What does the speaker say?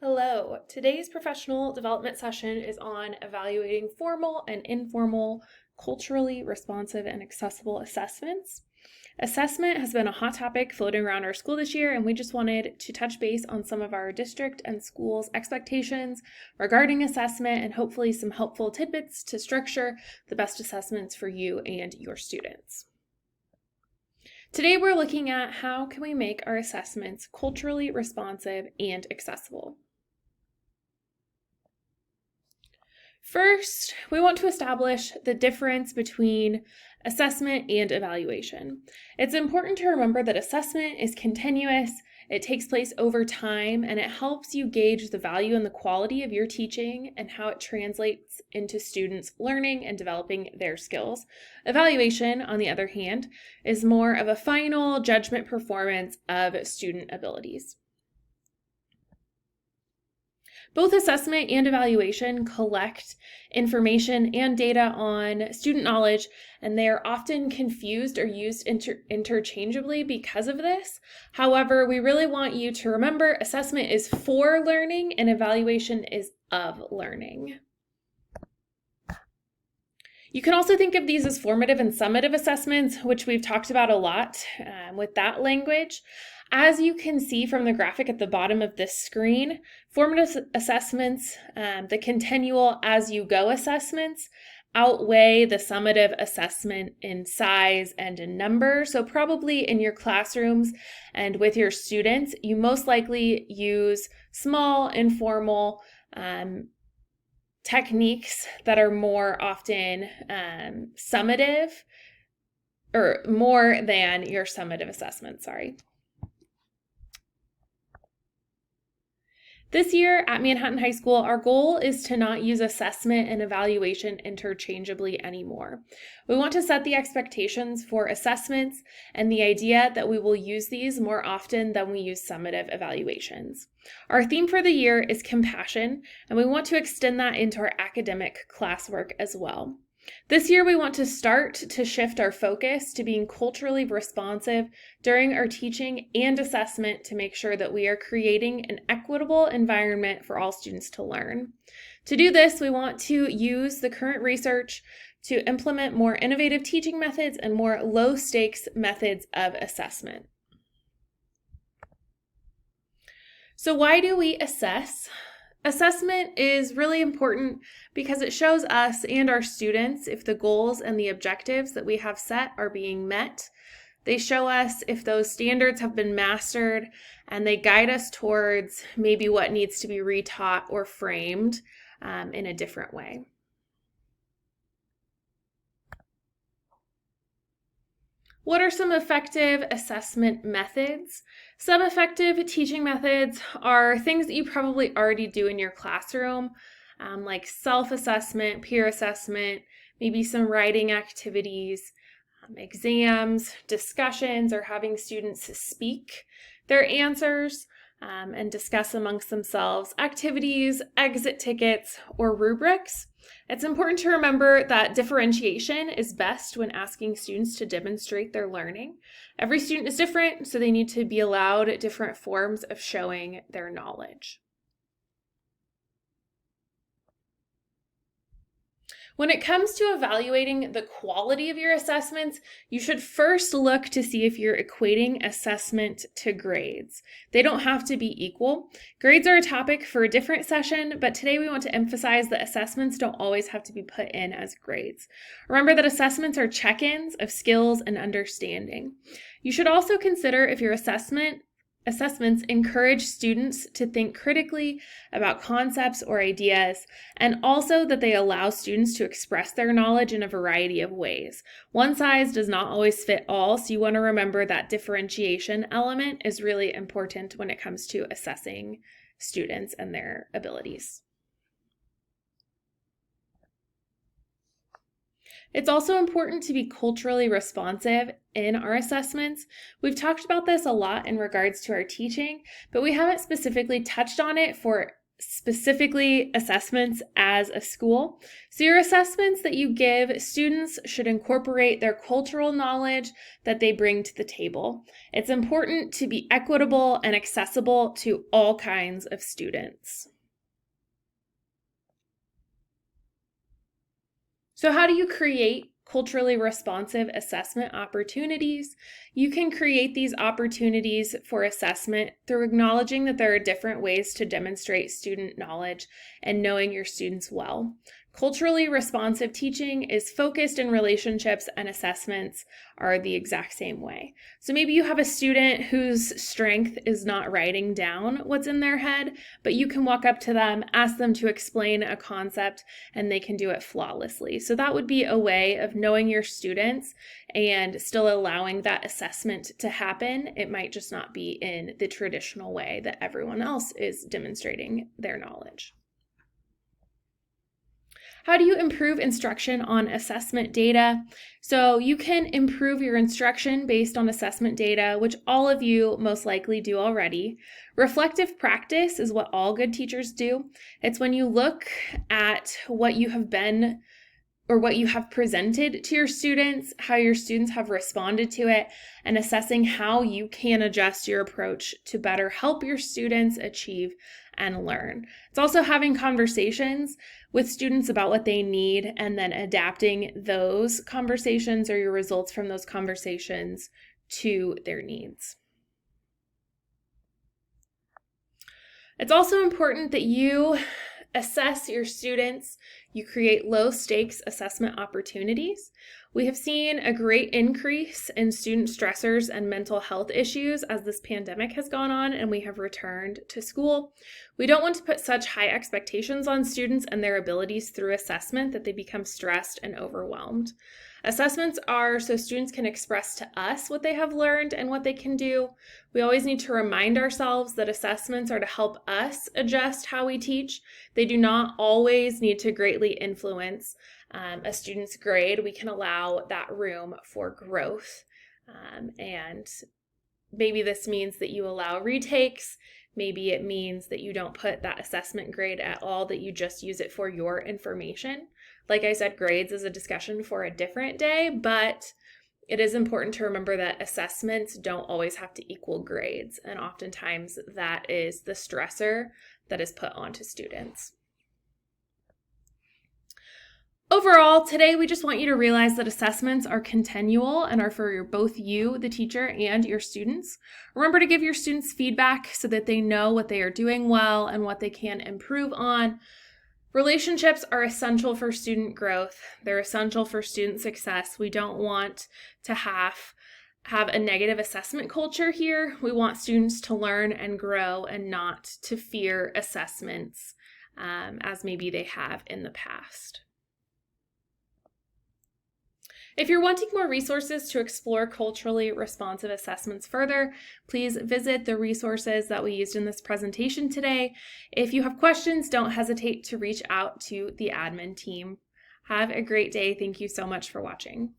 Hello, today's professional development session is on evaluating formal and informal, culturally responsive and accessible assessments. Assessment has been a hot topic floating around our school this year, and we just wanted to touch base on some of our district and schools' expectations regarding assessment and hopefully some helpful tidbits to structure the best assessments for you and your students. Today we're looking at how can we make our assessments culturally responsive and accessible. First, we want to establish the difference between assessment and evaluation. It's important to remember that assessment is continuous, it takes place over time, and it helps you gauge the value and the quality of your teaching and how it translates into students learning and developing their skills. Evaluation, on the other hand, is more of a final judgment performance of student abilities. Both assessment and evaluation collect information and data on student knowledge, and they are often confused or used interchangeably because of this. However, we really want you to remember assessment is for learning and evaluation is of learning. You can also think of these as formative and summative assessments, which we've talked about a lot with that language. As you can see from the graphic at the bottom of this screen, formative assessments, the continual as-you-go assessments, outweigh the summative assessment in size and in number. So probably in your classrooms and with your students, you most likely use small, informal techniques that are more often summative, or more than your summative assessment, This year at Manhattan High School, our goal is to not use assessment and evaluation interchangeably anymore. We want to set the expectations for assessments and the idea that we will use these more often than we use summative evaluations. Our theme for the year is compassion, and we want to extend that into our academic classwork as well. This year, we want to start to shift our focus to being culturally responsive during our teaching and assessment to make sure that we are creating an equitable environment for all students to learn. To do this, we want to use the current research to implement more innovative teaching methods and more low-stakes methods of assessment. So why do we assess? Assessment is really important because it shows us and our students if the goals and the objectives that we have set are being met. They show us if those standards have been mastered, and they guide us towards maybe what needs to be retaught or framed in a different way. What are some effective assessment methods? Some effective teaching methods are things that you probably already do in your classroom, like self-assessment, peer assessment, maybe some writing activities, exams, discussions, or having students speak their answers and discuss amongst themselves, activities, exit tickets, or rubrics. It's important to remember that differentiation is best when asking students to demonstrate their learning. Every student is different, so they need to be allowed different forms of showing their knowledge. When it comes to evaluating the quality of your assessments, you should first look to see if you're equating assessment to grades. They don't have to be equal. Grades are a topic for a different session, but today we want to emphasize that assessments don't always have to be put in as grades. Remember that assessments are check-ins of skills and understanding. You should also consider if your assessments encourage students to think critically about concepts or ideas, and also that they allow students to express their knowledge in a variety of ways. One size does not always fit all, so you want to remember that differentiation element is really important when it comes to assessing students and their abilities. It's also important to be culturally responsive in our assessments. We've talked about this a lot in regards to our teaching, but we haven't specifically touched on it for specifically assessments as a school. So your assessments that you give students should incorporate their cultural knowledge that they bring to the table. It's important to be equitable and accessible to all kinds of students. So how do you create culturally responsive assessment opportunities? You can create these opportunities for assessment through acknowledging that there are different ways to demonstrate student knowledge and knowing your students well. Culturally responsive teaching is focused in relationships, and assessments are the exact same way. So maybe you have a student whose strength is not writing down what's in their head, but you can walk up to them, ask them to explain a concept, and they can do it flawlessly. So that would be a way of knowing your students and still allowing that assessment to happen. It might just not be in the traditional way that everyone else is demonstrating their knowledge. How do you improve instruction on assessment data? So you can improve your instruction based on assessment data, which all of you most likely do already. Reflective practice is what all good teachers do. It's when you look at what you have been or what you have presented to your students, how your students have responded to it, and assessing how you can adjust your approach to better help your students achieve and learn. It's also having conversations with students about what they need and then adapting those conversations or your results from those conversations to their needs. It's also important that you assess your students. You create low stakes assessment opportunities. We have seen a great increase in student stressors and mental health issues as this pandemic has gone on and we have returned to school. We don't want to put such high expectations on students and their abilities through assessment that they become stressed and overwhelmed. Assessments are so students can express to us what they have learned and what they can do. We always need to remind ourselves that assessments are to help us adjust how we teach. They do not always need to greatly influence a student's grade. We can allow that room for growth. And maybe this means that you allow retakes. Maybe it means that you don't put that assessment grade at all, that you just use it for your information. Like I said, grades is a discussion for a different day, but it is important to remember that assessments don't always have to equal grades, and oftentimes that is the stressor that is put onto students. Overall, today we just want you to realize that assessments are continual and are for both you, the teacher, and your students. Remember to give your students feedback so that they know what they are doing well and what they can improve on. Relationships are essential for student growth. They're essential for student success. We don't want to have a negative assessment culture here. We want students to learn and grow and not to fear assessments as maybe they have in the past. If you're wanting more resources to explore culturally responsive assessments further, please visit the resources that we used in this presentation today. If you have questions, don't hesitate to reach out to the admin team. Have a great day. Thank you so much for watching.